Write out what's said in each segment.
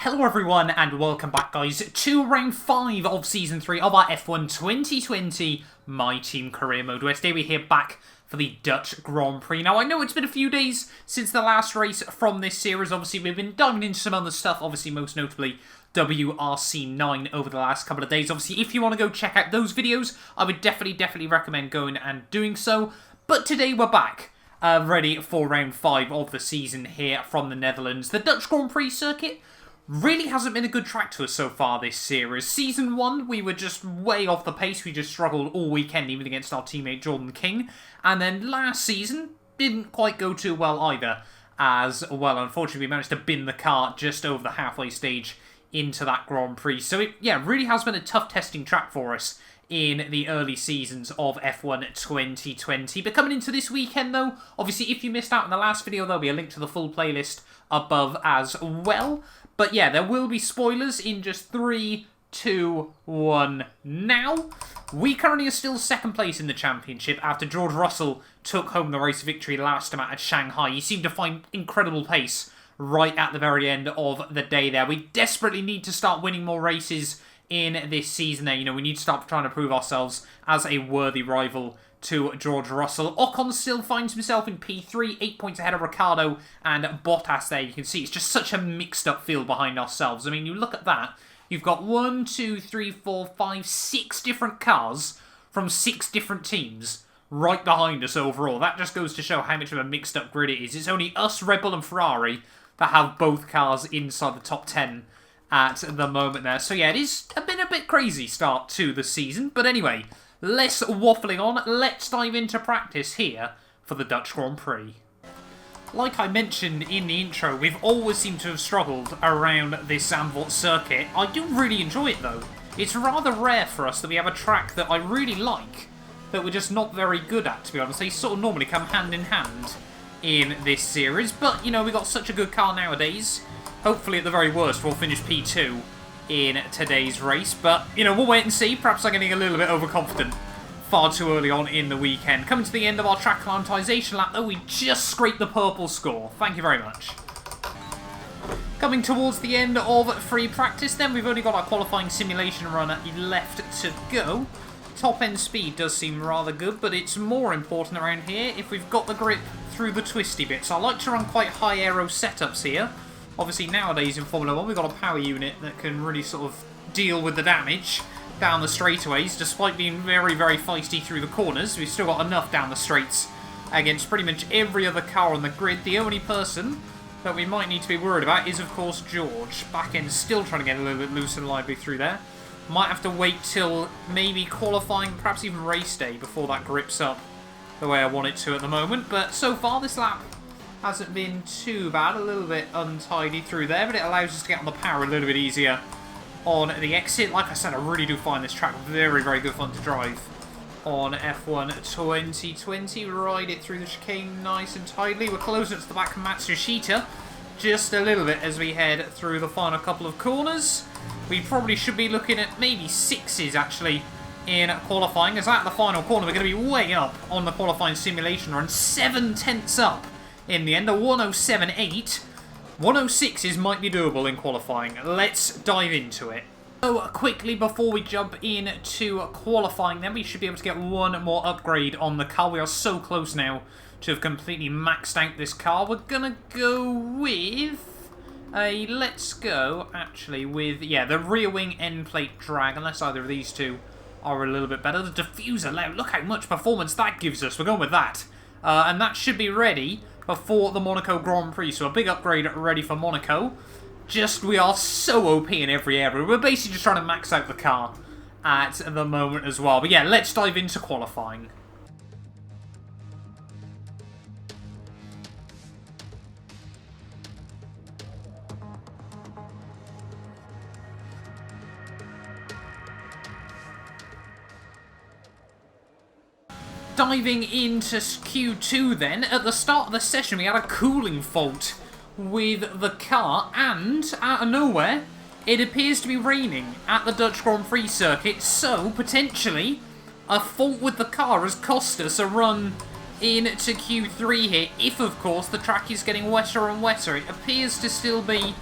Hello everyone and welcome back guys to round 5 of season 3 of our F1 2020 My Team Career Mode, where today we're here back for the Dutch Grand Prix. Now I know it's been a few days since the last race from this series. Obviously we've been diving into some other stuff, obviously most notably WRC9 over the last couple of days. Obviously if you want to go check out those videos, I would definitely recommend going and doing so. But today we're back. Ready for round 5 of the season here from the Netherlands. The Dutch Grand Prix circuit really hasn't been a good track to us so far this series. Season 1, we were just way off the pace. We just struggled all weekend, even against our teammate Jordan King. And then last season, didn't quite go too well either. As well, unfortunately, we managed to bin the car just over the halfway stage into that Grand Prix. So it, really has been a tough testing track for us in the early seasons of F1 2020. But coming into this weekend though, obviously if you missed out on the last video, there'll be a link to the full playlist above as well. But yeah, there will be spoilers in just 3, 2, 1 now. We currently are still second place in the championship after George Russell took home the race victory last time at Shanghai. He seemed to find incredible pace right at the very end of the day there. We desperately need to start winning more races in this season there. You know, we need to start trying to prove ourselves as a worthy rival to George Russell. Ocon still finds himself in P3, 8 points ahead of Ricciardo and Bottas there. You can see it's just such a mixed up field behind ourselves. I mean, you look at that, you've got 1, 2, 3, 4, 5, 6 different cars from 6 different teams right behind us overall. That just goes to show how much of a mixed up grid it is. It's only us, Red Bull and Ferrari that have both cars inside the top 10 at the moment there. So yeah, it is been a bit crazy start to the season. But anyway, less waffling on, let's dive into practice here for the Dutch Grand Prix. Like I mentioned in the intro, we've always seemed to have struggled around this Zandvoort circuit. I do really enjoy it though. It's rather rare for us that we have a track that I really like, that we're just not very good at, to be honest. They sort of normally come hand in hand in this series, but you know, we've got such a good car nowadays. Hopefully at the very worst we'll finish P2 in today's race, but you know, we'll wait and see. Perhaps I'm getting a little bit overconfident far too early on in the weekend. Coming to the end of our track acclimatization lap though, we just scraped the purple score. Thank you very much. Coming towards the end of free practice then, we've only got our qualifying simulation run left to go. Top end speed does seem rather good, but it's more important around here if we've got the grip through the twisty bits. I like to run quite high aero setups here. Obviously nowadays in Formula 1 we've got a power unit that can really sort of deal with the damage down the straightaways. Despite being very feisty through the corners, we've still got enough down the straights against pretty much every other car on the grid. The only person that we might need to be worried about is of course George. Back end still trying to get a little bit loose and lively through there. Might have to wait till maybe qualifying, perhaps even race day, before that grips up the way I want it to at the moment. But so far this lap hasn't been too bad, a little bit untidy through there, but it allows us to get on the power a little bit easier on the exit. Like I said, I really do find this track very good fun to drive on F1 2020. Ride it through the chicane nice and tidily. We're closer to the back of Matsushita just a little bit as we head through the final couple of corners. We probably should be looking at maybe 6s actually in qualifying, as at the final corner we're going to be way up on the qualifying simulation run, 7 tenths up in the end, a 107.8. 106s might be doable in qualifying. Let's dive into it. So quickly before we jump into qualifying then, we should be able to get one more upgrade on the car. We are so close now to have completely maxed out this car. We're gonna go with let's go actually with, yeah, the rear wing end plate drag, unless either of these two are a little bit better. The diffuser loud, look how much performance that gives us. We're going with that. And that should be ready before the Monaco Grand Prix. So a big upgrade ready for Monaco. Just, we are so OP in every area. We're basically just trying to max out the car at the moment as well. But yeah, let's dive into qualifying. Diving into Q2 then, at the start of the session we had a cooling fault with the car, and out of nowhere it appears to be raining at the Dutch Grand Prix circuit, so potentially a fault with the car has cost us a run into Q3 here, if of course the track is getting wetter and wetter. It appears to still be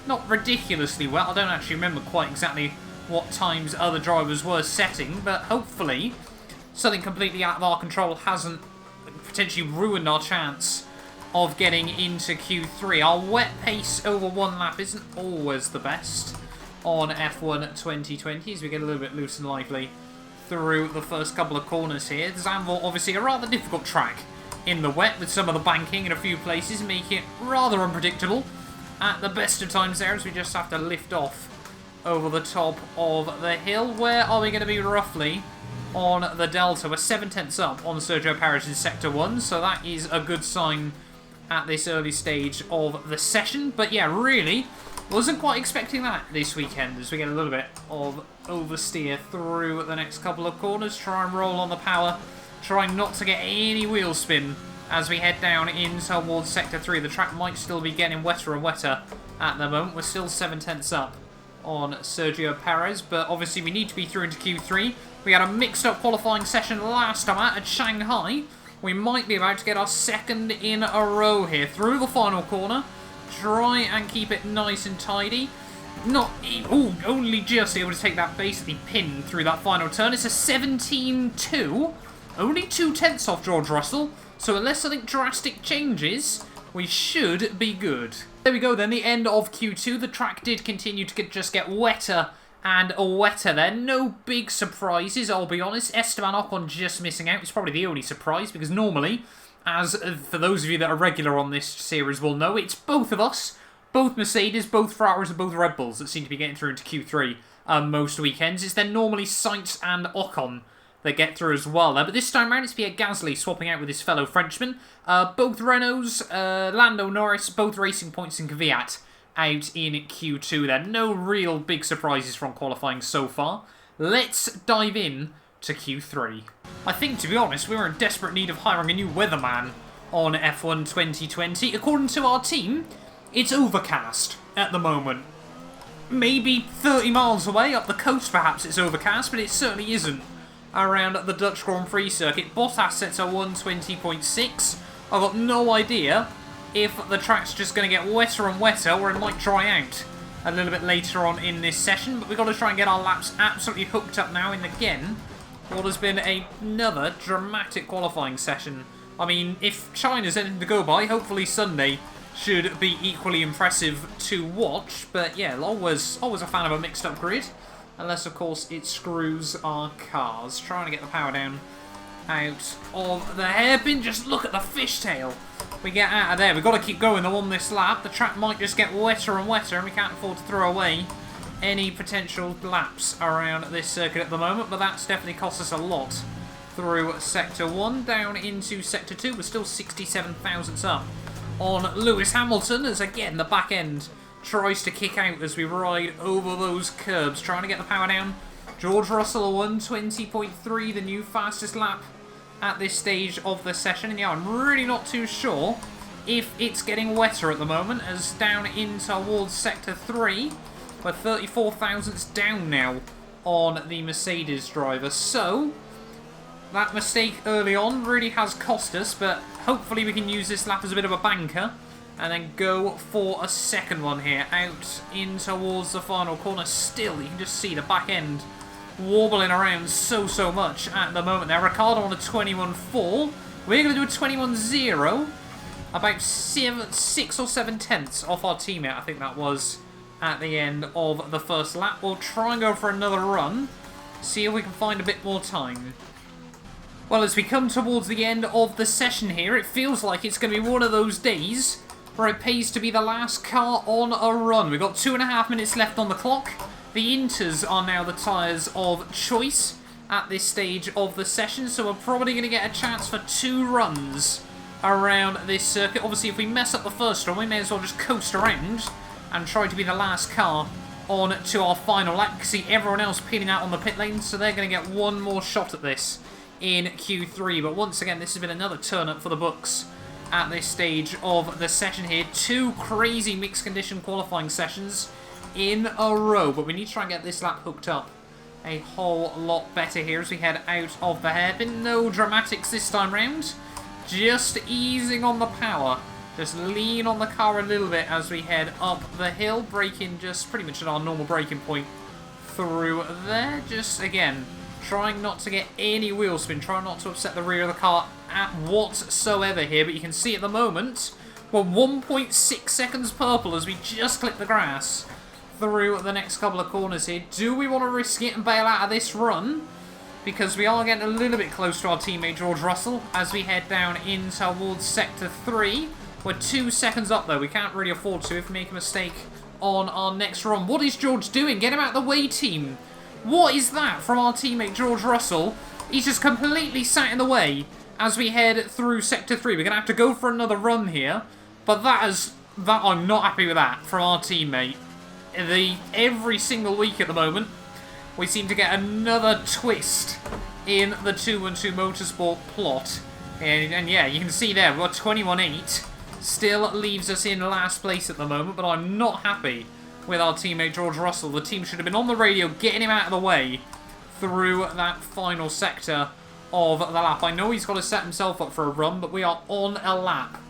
not ridiculously well. I don't actually remember quite exactly what times other drivers were setting, but hopefully something completely out of our control hasn't potentially ruined our chance of getting into Q3. Our wet pace over one lap isn't always the best on F1 2020 as we get a little bit loose and lively through the first couple of corners here. Zandvoort, obviously a rather difficult track in the wet with some of the banking in a few places, making it rather unpredictable at the best of times there as we just have to lift off over the top of the hill. Where are we going to be roughly on the Delta? We're 7/10 up on Sergio Perez in Sector 1, so that is a good sign at this early stage of the session. But yeah, really wasn't quite expecting that this weekend as we get a little bit of oversteer through the next couple of corners. Try and roll on the power, try not to get any wheel spin as we head down in towards Sector 3. The track might still be getting wetter and wetter at the moment. We're still 7/10 up on Sergio Perez, but obviously we need to be through into Q3. We had a mixed up qualifying session last time out at Shanghai. We might be about to get our second in a row here through the final corner. Try and keep it nice and tidy. Only just able to take that basically pin through that final turn. It's a 17-2. Only 2/10 off George Russell. So unless something drastic changes, we should be good. There we go then, the end of Q2. The track did continue to just get wetter and wetter there. No big surprises, I'll be honest. Esteban Ocon just missing out. It's probably the only surprise because normally, as for those of you that are regular on this series will know, it's both of us, both Mercedes, both Ferraris and both Red Bulls that seem to be getting through into Q3 most weekends. It's then normally Sainz and Ocon that get through as well there. But this time around, it's Pierre Gasly swapping out with his fellow Frenchman. Both Renaults, Lando Norris, both Racing Points and Kvyat out in Q2 there. No real big surprises from qualifying so far. Let's dive in to Q3. I think, to be honest, we were in desperate need of hiring a new weatherman on F1 2020. According to our team, it's overcast at the moment. Maybe 30 miles away up the coast perhaps it's overcast, but it certainly isn't around the Dutch Grand Prix circuit. Bottas sets a 120.6. I've got no idea if the track's just going to get wetter and wetter or it might dry out a little bit later on in this session. But we've got to try and get our laps absolutely hooked up now in, again, what has been another dramatic qualifying session. I mean, if China's anything to go by, hopefully Sunday should be equally impressive to watch. But yeah, always a fan of a mixed up grid. Unless, of course, it screws our cars. Trying to get the power down out of the hairpin. Just look at the fishtail we get out of there. We've got to keep going though on this lap. The track might just get wetter and wetter, and we can't afford to throw away any potential laps around this circuit at the moment. But that's definitely cost us a lot through Sector 1. Down into Sector 2. We're still 67 thousandths up on Lewis Hamilton, as again the back end tries to kick out as we ride over those curbs, trying to get the power down. George Russell a 120.3, the new fastest lap at this stage of the session. And yeah, I'm really not too sure if it's getting wetter at the moment, as down in towards Sector 3, we're 34 thousandths down now on the Mercedes driver. So that mistake early on really has cost us, but hopefully we can use this lap as a bit of a banker and then go for a second one here, out in towards the final corner. Still, you can just see the back end wobbling around so much at the moment there. Ricciardo on a 21.4. We're going to do a 21.0. About 6 or 7 tenths off our teammate, I think that was, at the end of the first lap. We'll try and go for another run, see if we can find a bit more time. Well, as we come towards the end of the session here, it feels like it's going to be one of those days where it pays to be the last car on a run. We've got 2.5 minutes left on the clock. The Inters are now the tyres of choice at this stage of the session, so we're probably going to get a chance for 2 runs around this circuit. Obviously, if we mess up the first one, we may as well just coast around and try to be the last car on to our final lap. You can see everyone else peeling out on the pit lane, so they're going to get one more shot at this in Q3. But once again, this has been another turn-up for the books at this stage of the session here. 2 crazy mixed condition qualifying sessions in a row, but we need to try and get this lap hooked up a whole lot better here as we head out of the hairpin. No dramatics this time round, just easing on the power Just lean on the car a little bit as we head up the hill, braking just pretty much at our normal braking point through there. Just, again, trying not to get any wheel spin, trying not to upset the rear of the car at whatsoever here. But you can see at the moment, we're 1.6 seconds purple as we just clip the grass through the next couple of corners here. Do we want to risk it and bail out of this run? Because we are getting a little bit close to our teammate George Russell as we head down in towards Sector 3. We're 2 seconds up though, we can't really afford to if we make a mistake on our next run. What is George doing? Get him out of the way, team. What is that from our teammate George Russell? He's just completely sat in the way as we head through Sector 3. We're going to have to go for another run here, but I'm not happy with that from our teammate. Every single week at the moment, we seem to get another twist in the 212 Motorsport plot. And yeah, you can see there, we're 21-8. Still leaves us in last place at the moment, but I'm not happy with our teammate George Russell. The team should have been on the radio getting him out of the way through that final sector of the lap. I know he's got to set himself up for a run, but we are on a lap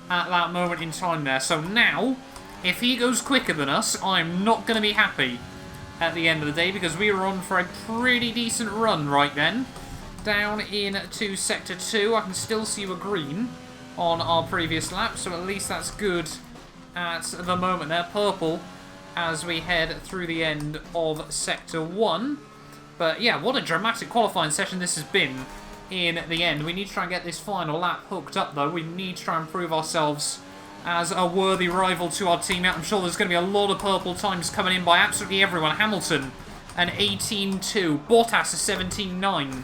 at that moment in time there. So now, if he goes quicker than us, I'm not going to be happy at the end of the day, because we were on for a pretty decent run right then. Down into Sector 2, I can still see we're green on our previous lap, so at least that's good at the moment there. Purple as we head through the end of Sector 1. But yeah, what a dramatic qualifying session this has been in the end. We need to try and get this final lap hooked up though. We need to try and prove ourselves as a worthy rival to our teammate. I'm sure there's going to be a lot of purple times coming in by absolutely everyone. Hamilton, an 18.2. Bottas, a 17.9.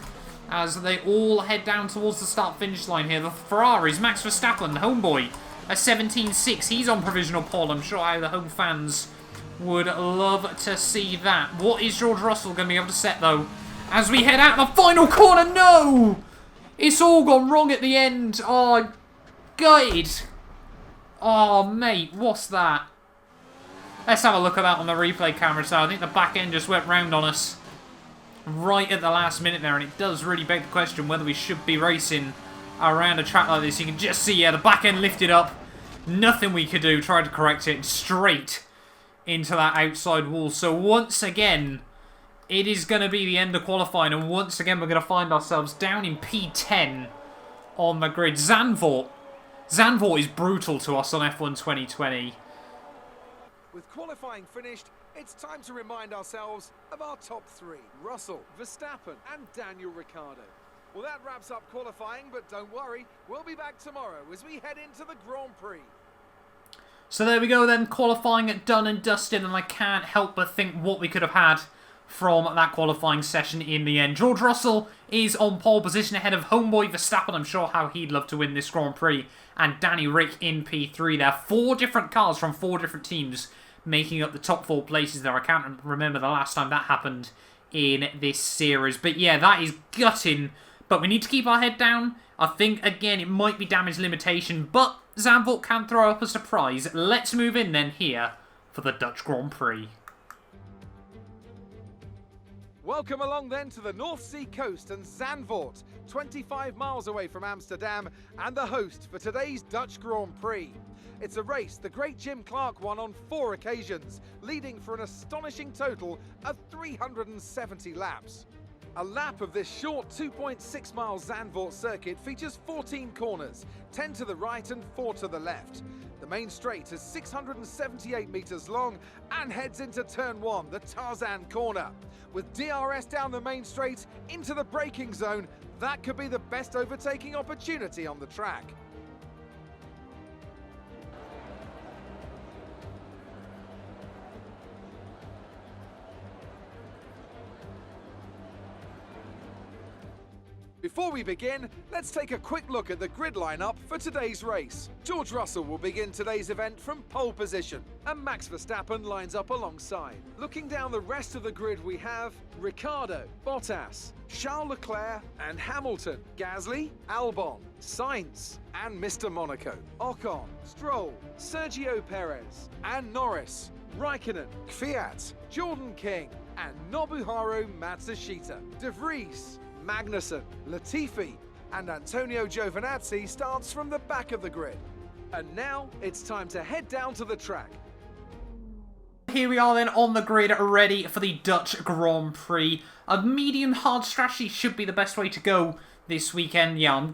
As they all head down towards the start-finish line here. The Ferraris, Max Verstappen, homeboy, a 17.6. He's on provisional pole. I'm sure how the home fans would love to see that. What is George Russell going to be able to set, though? As we head out the final corner, no! It's all gone wrong at the end. Oh, gutted. Oh, mate, what's that? Let's have a look at that on the replay camera. So I think the back end just went round on us right at the last minute there, and it does really beg the question whether we should be racing around a track like this. You can just see, yeah, the back end lifted up. Nothing we could do. Tried to correct it straight into that outside wall. So once again, it is going to be the end of qualifying, and once again we're going to find ourselves down in P10 on the grid. Zandvoort is brutal to us on F1 2020. With qualifying finished, it's time to remind ourselves of our top three: Russell, Verstappen and Daniel Ricciardo. Well, that wraps up qualifying, but don't worry, we'll be back tomorrow as we head into the Grand Prix. So there we go then, qualifying done and dusted, and I can't help but think what we could have had from that qualifying session in the end. George Russell is on pole position ahead of homeboy Verstappen. I'm sure how he'd love to win this Grand Prix. And Danny Rick in P3 there. 4 different cars from 4 different teams making up the top 4 places there. I can't remember the last time that happened in this series. But yeah, that is gutting. But we need to keep our head down. I think, again, it might be damage limitation, but Zandvoort can throw up a surprise. Let's move in then here for the Dutch Grand Prix. Welcome along then to the North Sea coast and Zandvoort, 25 miles away from Amsterdam, and the host for today's Dutch Grand Prix. It's a race the great Jim Clark won on 4 occasions, leading for an astonishing total of 370 laps. A lap of this short 2.6 mile Zandvoort circuit features 14 corners, 10 to the right and 4 to the left. The main straight is 678 metres long and heads into turn 1, the Tarzan corner. With DRS down the main straight into the braking zone, that could be the best overtaking opportunity on the track. Before we begin, let's take a quick look at the grid lineup for today's race. George Russell will begin today's event from pole position, and Max Verstappen lines up alongside. Looking down the rest of the grid, we have Ricciardo, Bottas, Charles Leclerc and Hamilton, Gasly, Albon, Sainz and Mr. Monaco, Ocon, Stroll, Sergio Perez and Norris, Raikkonen, Kvyat, Jordan King and Nobuharu Matsushita, De Vries, Magnussen, Latifi and Antonio Giovinazzi starts from the back of the grid. And now it's time to head down to the track. Here we are then on the grid, ready for the Dutch Grand Prix. A medium hard strategy should be the best way to go this weekend. Yeah, I'm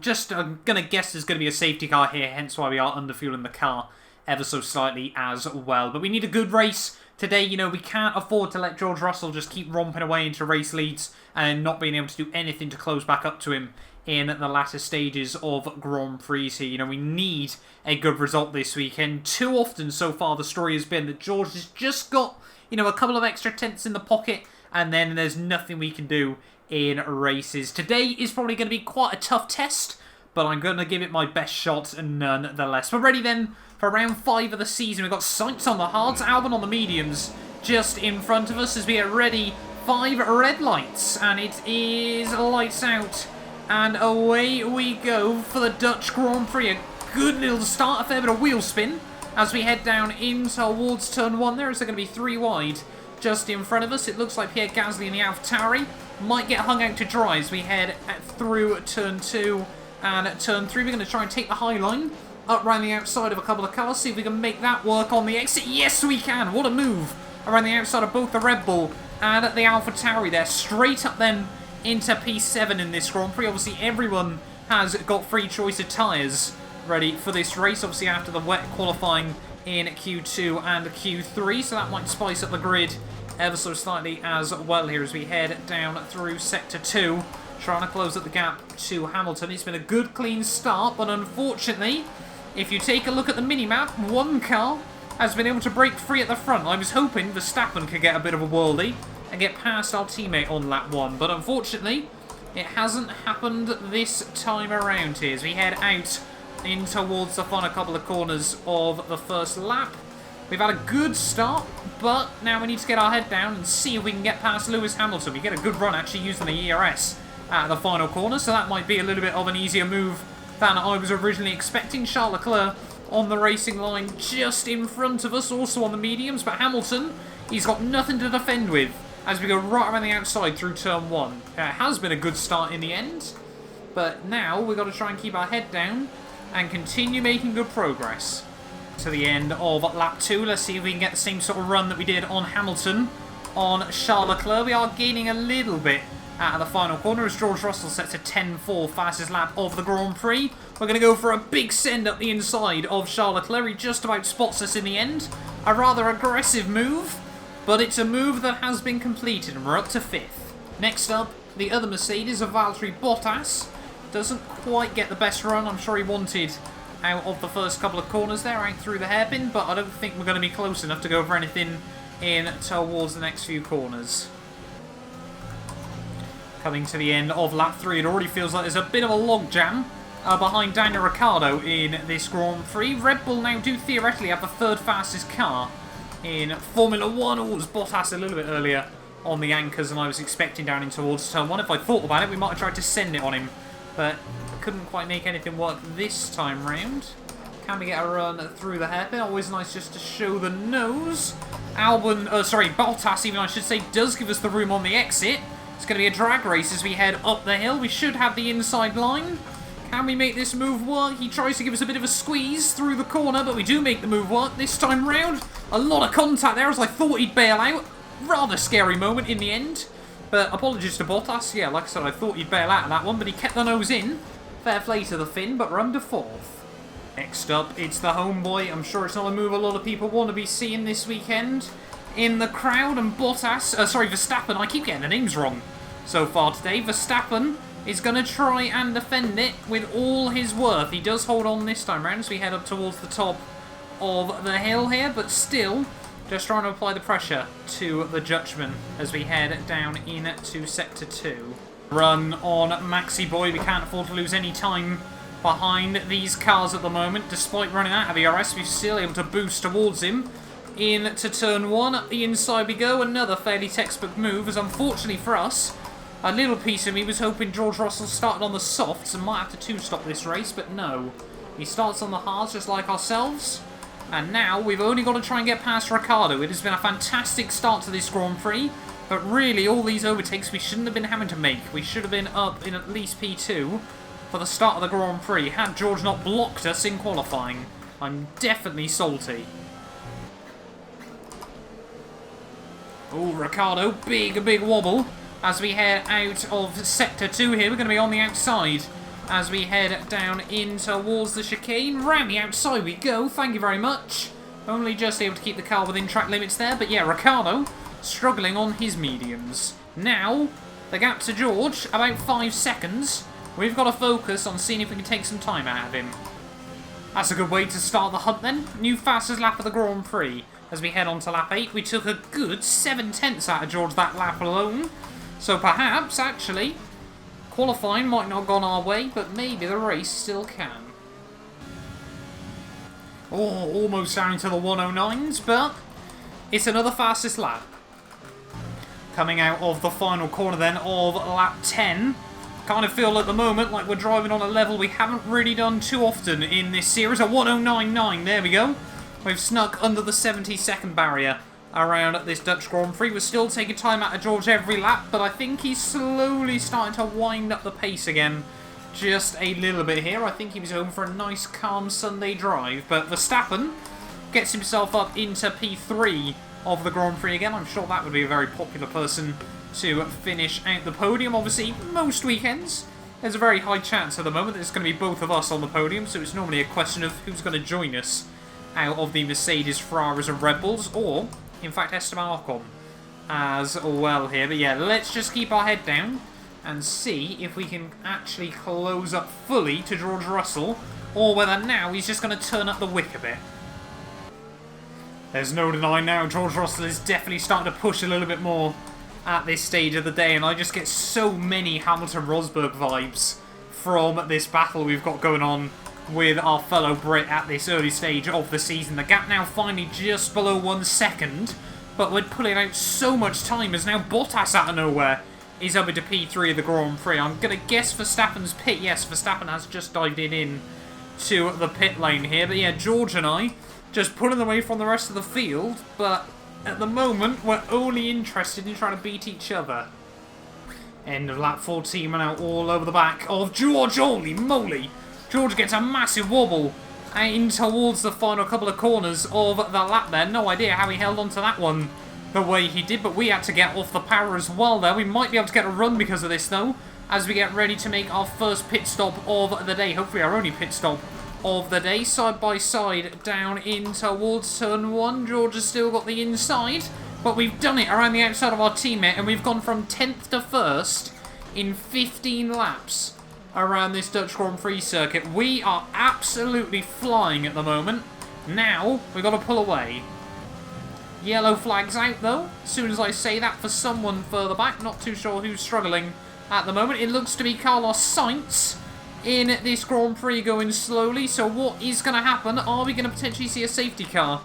going to guess there's going to be a safety car here, hence why we are underfueling the car ever so slightly as well. But we need a good race today. You know, we can't afford to let George Russell just keep romping away into race leads and not being able to do anything to close back up to him in the latter stages of Grand Prix here. You know, we need a good result this weekend. Too often so far the story has been that George has just got, you know, a couple of extra tenths in the pocket and then there's nothing we can do in races. Today is probably going to be quite a tough test, but I'm going to give it my best shot nonetheless. We're ready then for round 5 of the season. We've got Sainz on the hards, Albon on the mediums just in front of us as we get ready. 5 red lights and it is lights out. And away we go for the Dutch Grand Prix. A good little start, a fair bit of wheel spin as we head down in towards turn 1 there. Is there going to be 3 wide just in front of us? It looks like Pierre Gasly in the AlphaTauri might get hung out to dry as we head through turn 2 and turn 3. We're going to try and take the high line up around the outside of a couple of cars. See if we can make that work on the exit. Yes, we can. What a move around the outside of both the Red Bull and the AlphaTauri there. Straight up then into P7 in this Grand Prix. Obviously, everyone has got free choice of tyres ready for this race. Obviously, after the wet qualifying in Q2 and Q3. So that might spice up the grid ever so slightly as well here as we head down through Sector 2. Trying to close up the gap to Hamilton. It's been a good, clean start. But unfortunately, if you take a look at the mini-map, one car has been able to break free at the front. I was hoping Verstappen could get a bit of a worldie and get past our teammate on lap 1. But unfortunately, it hasn't happened this time around here as we head out in towards the final couple of corners of the first lap. We've had a good start, but now we need to get our head down and see if we can get past Lewis Hamilton. We get a good run actually using the ERS at the final corner, so that might be a little bit of an easier move than I was originally expecting. Charles Leclerc on the racing line just in front of us, also on the mediums, but Hamilton, he's got nothing to defend with as we go right around the outside through turn 1. It has been a good start in the end, but now we've got to try and keep our head down and continue making good progress. To the end of lap 2, let's see if we can get the same sort of run that we did on Hamilton on Charles Leclerc. We are gaining a little bit out of the final corner as George Russell sets a 10.4 fastest lap of the Grand Prix. We're going to go for a big send up the inside of Charles Leclerc. He just about spots us in the end. A rather aggressive move, but it's a move that has been completed and we're up to 5th. Next up, the other Mercedes of Valtteri Bottas. Doesn't quite get the best run. I'm sure he wanted out of the first couple of corners there, out through the hairpin, but I don't think we're going to be close enough to go for anything in towards the next few corners. Coming to the end of lap 3, it already feels like there's a bit of a logjam behind Daniel Ricciardo in this Grand Prix. Red Bull now do theoretically have the 3rd fastest car in Formula 1. Oh, it was Bottas a little bit earlier on the anchors than I was expecting down in towards turn 1. If I thought about it, we might have tried to send it on him, but couldn't quite make anything work this time round. Can we get a run through the hairpin? Always nice just to show the nose. Bottas even I should say, does give us the room on the exit. It's going to be a drag race as we head up the hill. We should have the inside line. Can we make this move work? He tries to give us a bit of a squeeze through the corner, but we do make the move work this time round. A lot of contact there as I thought he'd bail out. Rather scary moment in the end. But apologies to Bottas. Yeah, like I said, I thought he'd bail out of that one, but he kept the nose in. Fair play to the Finn, but we're under 4th. Next up, it's the homeboy. I'm sure it's not a move a lot of people want to be seeing this weekend in the crowd. And Verstappen. I keep getting the names wrong so far today. Verstappen is going to try and defend it with all his worth. He does hold on this time round as we head up towards the top of the hill here, but still just trying to apply the pressure to the Dutchman as we head down into Sector 2. Run on Maxi Boy. We can't afford to lose any time behind these cars at the moment. Despite running out of ERS, we're still able to boost towards him into turn 1. Up the inside we go. Another fairly textbook move, as unfortunately for us, a little piece of me was hoping George Russell started on the softs and might have to two-stop this race, but no. He starts on the hards just like ourselves. And now we've only got to try and get past Ricciardo. It has been a fantastic start to this Grand Prix. But really, all these overtakes we shouldn't have been having to make. We should have been up in at least P2 for the start of the Grand Prix, had George not blocked us in qualifying. I'm definitely salty. Oh, Ricciardo, big wobble as we head out of Sector 2 here. We're going to be on the outside as we head down in towards the chicane. Round the outside we go, thank you very much. Only just able to keep the car within track limits there, but yeah, Ricciardo struggling on his mediums. Now, the gap to George, about 5 seconds. We've got to focus on seeing if we can take some time out of him. That's a good way to start the hunt then. New fastest lap of the Grand Prix. As we head on to lap 8, we took a good 7/10 out of George that lap alone. So perhaps, actually, qualifying might not have gone our way, but maybe the race still can. Oh, almost down to the 109s, but it's another fastest lap. Coming out of the final corner then of lap 10. Kind of feel at the moment like we're driving on a level we haven't really done too often in this series. A 109.9, there we go. We've snuck under the 70-second barrier around this Dutch Grand Prix. We're still taking time out of George every lap, but I think he's slowly starting to wind up the pace again. Just a little bit here. I think he was home for a nice, calm Sunday drive. But Verstappen gets himself up into P3 of the Grand Prix again. I'm sure that would be a very popular person to finish out the podium. Obviously, most weekends, there's a very high chance at the moment that it's going to be both of us on the podium. So it's normally a question of who's going to join us out of the Mercedes, Ferraris and Red Bulls. Or, in fact, Esteban Ocon as well here. But yeah, let's just keep our head down and see if we can actually close up fully to George Russell, or whether now he's just going to turn up the wick a bit. There's no denying now, George Russell is definitely starting to push a little bit more at this stage of the day, and I just get so many Hamilton-Rosberg vibes from this battle we've got going on with our fellow Brit at this early stage of the season. The gap now finally just below 1 second, but we're pulling out so much time as now Bottas out of nowhere is up into P3 of the Grand Prix. I'm going to guess Verstappen's pit. Yes, Verstappen has just dived in to the pit lane here. But yeah, George and I just pulling away from the rest of the field. But at the moment, we're only interested in trying to beat each other. End of lap 14, we're now all over the back of George. Holy moly! George gets a massive wobble in towards the final couple of corners of the lap there. No idea how he held on to that one the way he did, but we had to get off the power as well there. We might be able to get a run because of this though, as we get ready to make our first pit stop of the day. Hopefully our only pit stop of the day. Side by side down in towards turn 1. George has still got the inside, but we've done it around the outside of our teammate, and we've gone from 10th to 1st in 15 laps around this Dutch Grand Prix circuit. We are absolutely flying at the moment. Now we've got to pull away. Yellow flags out though, as soon as I say that, for someone further back. Not too sure who's struggling at the moment. It looks to be Carlos Sainz in this Grand Prix going slowly. So what is going to happen? Are we going to potentially see a safety car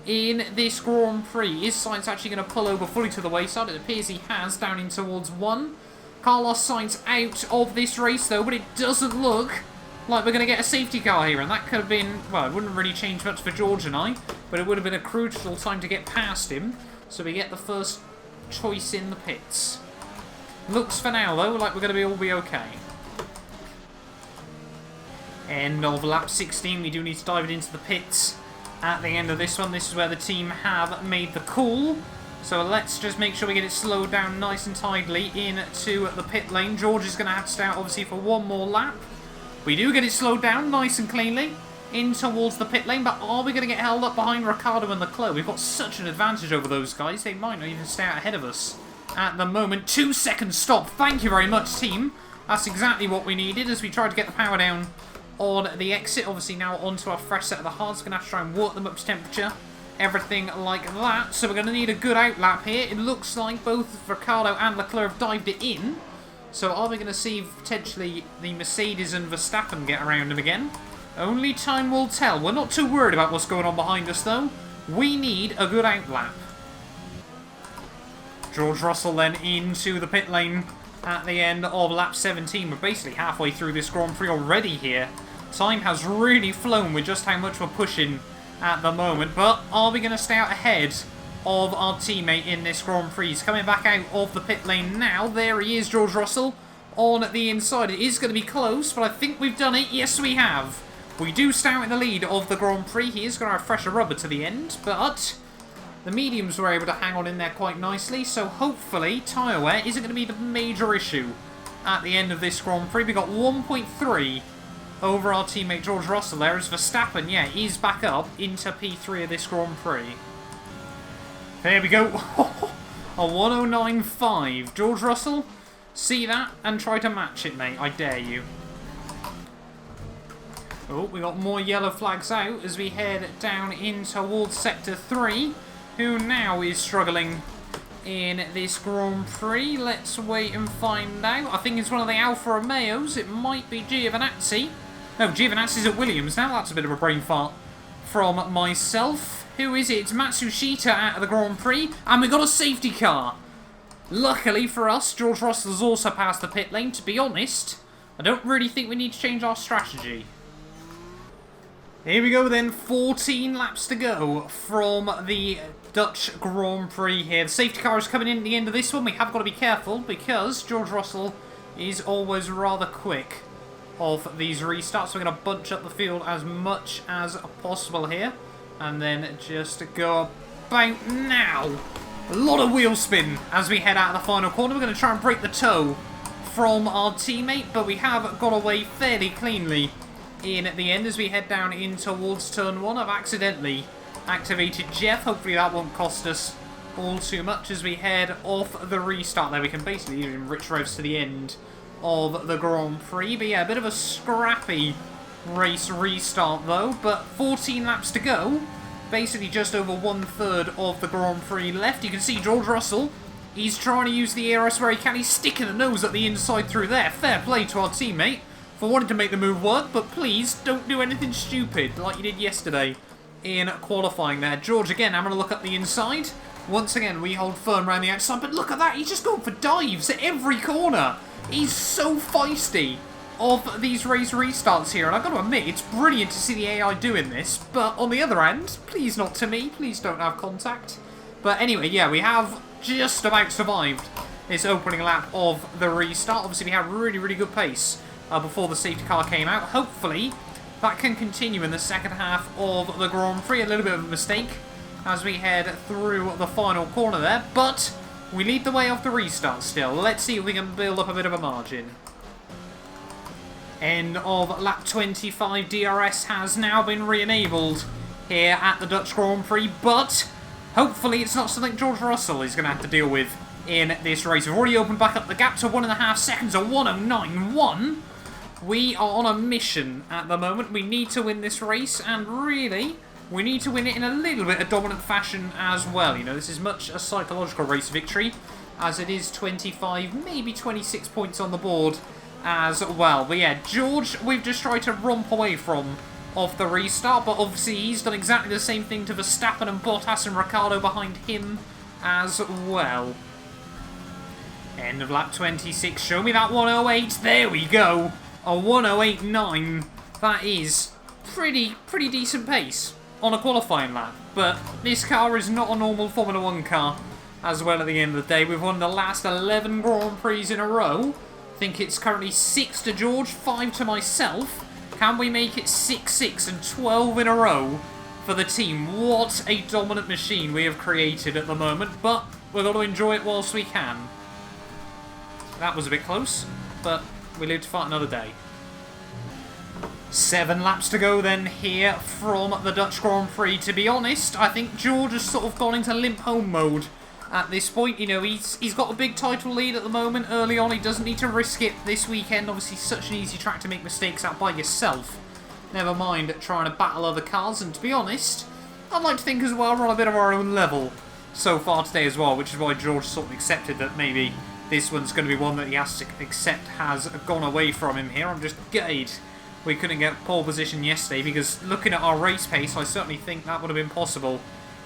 in this Grand Prix? Is Sainz actually going to pull over fully to the wayside? It appears he has, down in towards 1. Carlos Sainz out of this race though, but it doesn't look like we're going to get a safety car here, and that could have been, well, it wouldn't really change much for George and I, but it would have been a crucial time to get past him, so we get the first choice in the pits. Looks for now, though, like we're going to all be okay. End of lap 16, we do need to dive it into the pits at the end of this one. This is where the team have made the call, so let's just make sure we get it slowed down nice and tidily into the pit lane. George is going to have to stay out, obviously, for one more lap. We do get it slowed down nice and cleanly in towards the pit lane, but are we going to get held up behind Ricciardo and Leclerc? We've got such an advantage over those guys. They might not even stay out ahead of us at the moment. 2 second stop. Thank you very much, team. That's exactly what we needed as we tried to get the power down on the exit. Obviously now onto our fresh set of the hards. We're going to have to try and work them up to temperature. Everything like that. So we're going to need a good outlap here. It looks like both Ricciardo and Leclerc have dived it in. So are we going to see potentially the Mercedes and Verstappen get around him again? Only time will tell. We're not too worried about what's going on behind us though. We need a good outlap. George Russell then into the pit lane at the end of lap 17. We're basically halfway through this Grand Prix already here. Time has really flown with just how much we're pushing at the moment. But are we going to stay out ahead of our teammate in this Grand Prix? He's coming back out of the pit lane now. There he is, George Russell, on the inside. It is going to be close, but I think we've done it. Yes, we have. We do start in the lead of the Grand Prix. He is going to have fresher rubber to the end, but the mediums were able to hang on in there quite nicely, so hopefully tyre wear isn't going to be the major issue at the end of this Grand Prix. We got 1.3 over our teammate George Russell there, as Verstappen, yeah, he's back up into P3 of this Grand Prix. There we go. A 109.5. George Russell, see that and try to match it, mate. I dare you. Oh, we got more yellow flags out as we head down in towards Sector 3, who now is struggling in this Grand Prix. Let's wait and find out. I think it's one of the Alfa Romeos. It might be Giovinazzi. No, Giovinazzi's at Williams now. That's a bit of a brain fart from myself. Who is it? It's Matsushita out of the Grand Prix. And we got a safety car. Luckily for us, George Russell has also passed the pit lane. To be honest, I don't really think we need to change our strategy. Here we go then, 14 laps to go from the Dutch Grand Prix here. The safety car is coming in at the end of this one. We have got to be careful because George Russell is always rather quick of these restarts. We're going to bunch up the field as much as possible here and then just go about now. A lot of wheel spin as we head out of the final corner. We're going to try and break the toe from our teammate, but we have got away fairly cleanly in the end as we head down in towards turn 1. I've accidentally activated Jeff. Hopefully that won't cost us all too much as we head off the restart there. We can basically even rich revs to the end of the Grand Prix. But yeah, a bit of a scrappy race restart though. But 14 laps to go. Basically just over 1/3 of the Grand Prix left. You can see George Russell. He's trying to use the ERS where he can. He's sticking the nose at the inside through there. Fair play to our teammate for wanting to make the move work, but please don't do anything stupid like you did yesterday in qualifying there. George again having a look up the inside. Once again, we hold firm around the outside, but look at that. He's just going for dives at every corner. He's so feisty of these race restarts here, and I've got to admit, it's brilliant to see the AI doing this, but on the other hand, please not to me. Please don't have contact. But anyway, yeah, we have just about survived this opening lap of the restart. Obviously, we had really, really good pace before the safety car came out. Hopefully, that can continue in the second half of the Grand Prix. A little bit of a mistake as we head through the final corner there, but we lead the way off the restart still. Let's see if we can build up a bit of a margin. End of lap 25. DRS has now been re-enabled here at the Dutch Grand Prix, but hopefully it's not something George Russell is going to have to deal with in this race. We've already opened back up the gap to 1.5 seconds, a 1:09.1. We are on a mission at the moment. We need to win this race, and really, we need to win it in a little bit of dominant fashion as well. You know, this is much a psychological race victory, as it is 25, maybe 26 points on the board as well. But yeah, George, we've just tried to romp away from off the restart, but obviously he's done exactly the same thing to Verstappen and Bottas and Ricciardo behind him as well. End of lap 26. Show me that 108. There we go. A 108.9. That is pretty decent pace on a qualifying lap. But this car is not a normal Formula 1 car as well at the end of the day. We've won the last 11 Grand Prix in a row. I think it's currently 6 to George, 5 to myself. Can we make it 6-6 and 12 in a row for the team? What a dominant machine we have created at the moment. But we've got to enjoy it whilst we can. That was a bit close, but we live to fight another day. 7 laps to go then here from the Dutch Grand Prix. To be honest, I think George has sort of gone into limp home mode at this point. You know, he's got a big title lead at the moment early on. He doesn't need to risk it this weekend. Obviously, such an easy track to make mistakes out by yourself. Never mind trying to battle other cars. And to be honest, I'd like to think as well we're on a bit of our own level so far today as well, which is why George sort of accepted that maybe this one's going to be one that he has to accept has gone away from him here. I'm just gutted we couldn't get pole position yesterday, because looking at our race pace, I certainly think that would have been possible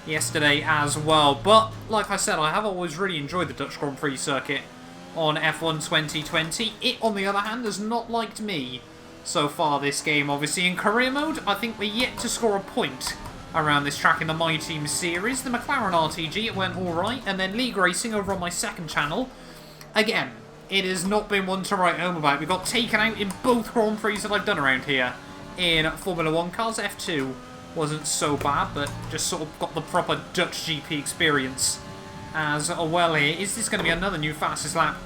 yesterday as well. But like I said, I have always really enjoyed the Dutch Grand Prix circuit on F1 2020. It, on the other hand, has not liked me so far this game. Obviously, in career mode, I think we're yet to score a point around this track in the My Team series. The McLaren RTG, it went alright, and then League Racing over on my second channel. Again, it has not been one to write home about. We got taken out in both Grand Prix that I've done around here in Formula 1 cars. F2 wasn't so bad, but just sort of got the proper Dutch GP experience as well here. Is this going to be another new fastest lap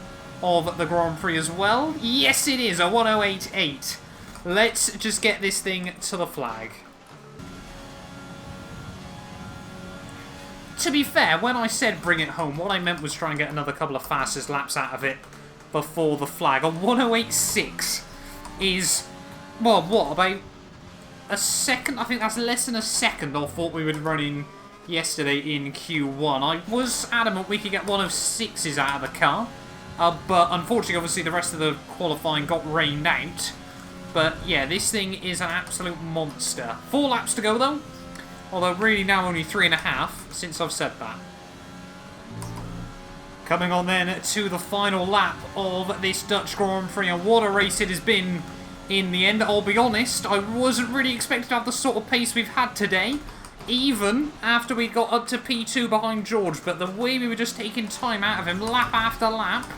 of the Grand Prix as well? Yes, it is, a 1:08.8. Let's just get this thing to the flag. To be fair, when I said bring it home, what I meant was try and get another couple of fastest laps out of it before the flag. A 1:08.6 is, well, what, about a second? I think that's less than a second I thought we were running yesterday in Q1. I was adamant we could get 1:06s out of the car, but unfortunately, obviously, the rest of the qualifying got rained out. But yeah, this thing is an absolute monster. 4 laps to go, though. Although really now only 3.5 since I've said that. Coming on then to the final lap of this Dutch Grand Prix, and what a race it has been in the end. I'll be honest, I wasn't really expecting to have the sort of pace we've had today, even after we got up to P2 behind George, but the way we were just taking time out of him lap after lap,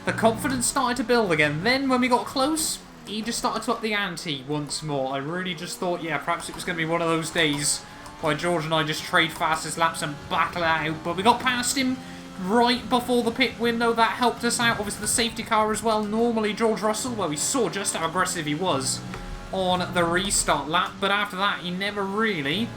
the confidence started to build again. Then when we got close, he just started to up the ante once more. I really just thought, yeah, perhaps it was going to be one of those days where George and I just trade fastest laps and battle it out. But we got past him right before the pit window. That helped us out. Obviously, the safety car as well. Normally, George Russell, well, we saw just how aggressive he was on the restart lap. But after that, he never really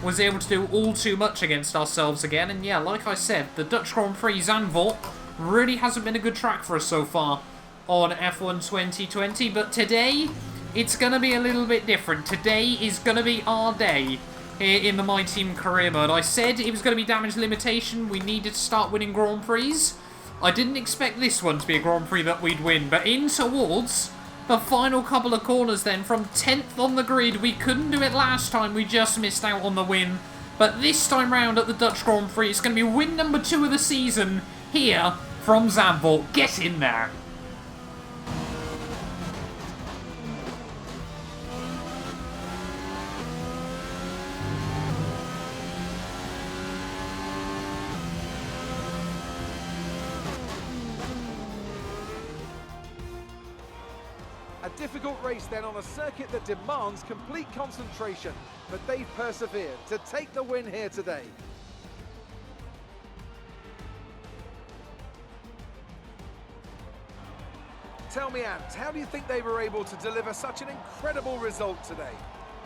was able to do all too much against ourselves again. And yeah, like I said, the Dutch Grand Prix Zandvoort really hasn't been a good track for us so far on F1 2020, but today it's going to be a little bit different. Today is going to be our day here in the My Team career mode. I said it was going to be damage limitation, we needed to start winning Grand Prix. I didn't expect this one to be a Grand Prix that we'd win, but in towards the final couple of corners then, from 10th on the grid, we couldn't do it last time, we just missed out on the win. But this time round at the Dutch Grand Prix, it's going to be win number 2 of the season here from Zandvoort. Get in there. A difficult race then on a circuit that demands complete concentration, but they've persevered to take the win here today. Tell me, Ant, how do you think they were able to deliver such an incredible result today?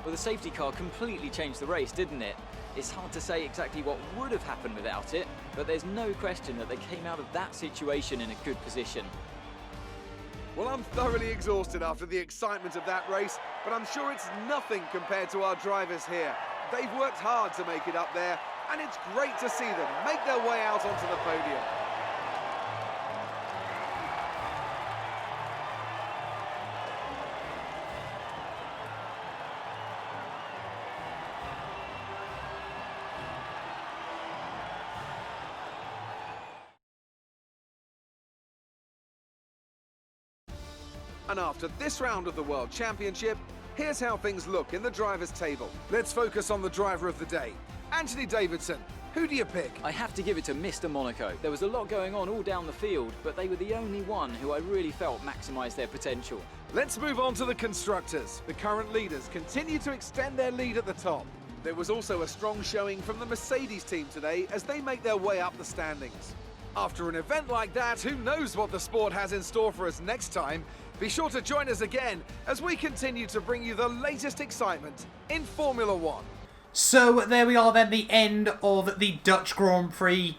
Well, the safety car completely changed the race, didn't it? It's hard to say exactly what would have happened without it, but there's no question that they came out of that situation in a good position. Well, I'm thoroughly exhausted after the excitement of that race, but I'm sure it's nothing compared to our drivers here. They've worked hard to make it up there, and it's great to see them make their way out onto the podium. And after this round of the World Championship, here's how things look in the drivers' table. Let's focus on the driver of the day. Anthony Davidson, who do you pick? I have to give it to Mr. Monaco. There was a lot going on all down the field, but they were the only one who I really felt maximised their potential. Let's move on to the constructors. The current leaders continue to extend their lead at the top. There was also a strong showing from the Mercedes team today as they make their way up the standings. After an event like that, who knows what the sport has in store for us next time? Be sure to join us again as we continue to bring you the latest excitement in Formula 1. So there we are then, the end of the Dutch Grand Prix.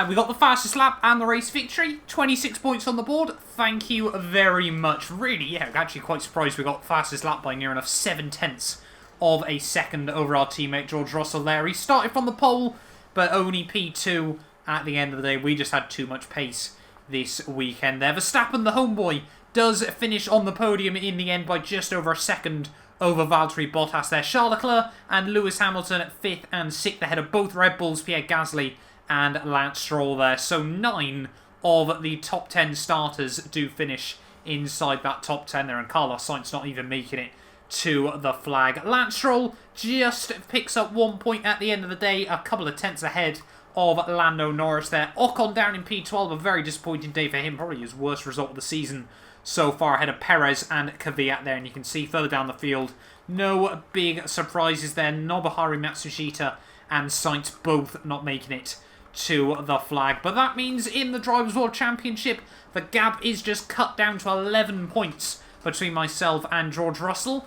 We got the fastest lap and the race victory. 26 points on the board. Thank you very much. Really, yeah, actually quite surprised we got fastest lap by near enough 7/10 of a second over our teammate George Russell there. He started from the pole, but only P2 at the end of the day. We just had too much pace this weekend there. Verstappen, the homeboy, does finish on the podium in the end by just over a second over Valtteri Bottas there. Charles Leclerc and Lewis Hamilton at 5th and 6th ahead of both Red Bulls, Pierre Gasly and Lance Stroll there. So 9 of the top 10 starters do finish inside that top 10 there, and Carlos Sainz not even making it to the flag. Lance Stroll just picks up 1 point at the end of the day, a couple of tenths ahead of Lando Norris there. Ocon down in P12, a very disappointing day for him, probably his worst result of the season so far ahead of Perez and Kvyat there. And you can see further down the field, no big surprises there. Nobuharu Matsushita and Sainz both not making it to the flag. But that means in the Drivers' World Championship, the gap is just cut down to 11 points between myself and George Russell.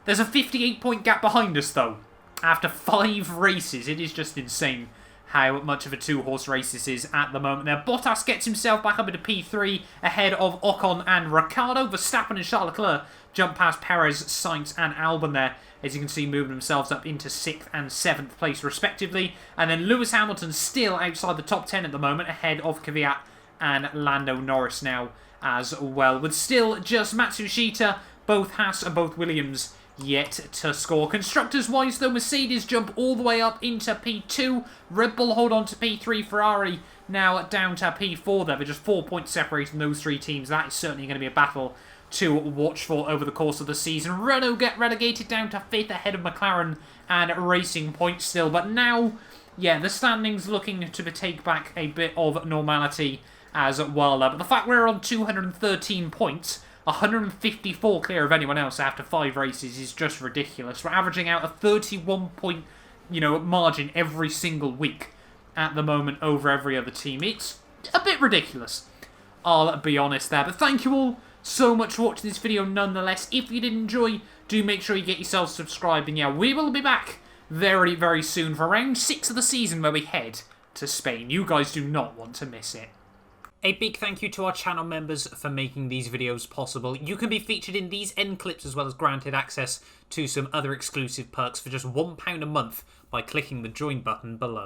There's a 58-point gap behind us, though. After 5 races, it is just insane how much of a 2-horse race this is at the moment. Now, Bottas gets himself back up into P3 ahead of Ocon and Ricciardo. Verstappen and Charles Leclerc jump past Perez, Sainz and Albon there, as you can see, moving themselves up into 6th and 7th place respectively. And then Lewis Hamilton still outside the top 10 at the moment, ahead of Kvyat and Lando Norris now as well. With still just Matsushita, both Haas and both Williams yet to score. Constructors-wise, though, Mercedes jump all the way up into P2. Red Bull hold on to P3. Ferrari now down to P4 there. They're just 4 points separating those 3 teams. That is certainly going to be a battle to watch for over the course of the season. Renault get relegated down to 5th ahead of McLaren and Racing Point still. But now, yeah, the standings looking to take back a bit of normality as well. But the fact we're on 213 points, 154 clear of anyone else after 5 races, is just ridiculous. We're averaging out a 31-point, margin every single week at the moment over every other team. It's a bit ridiculous, I'll be honest there. But thank you all so much for watching this video nonetheless. If you did enjoy, do make sure you get yourself subscribed. And yeah, we will be back very, very soon for round 6 of the season where we head to Spain. You guys do not want to miss it. A big thank you to our channel members for making these videos possible. You can be featured in these end clips as well as granted access to some other exclusive perks for just £1 a month by clicking the join button below.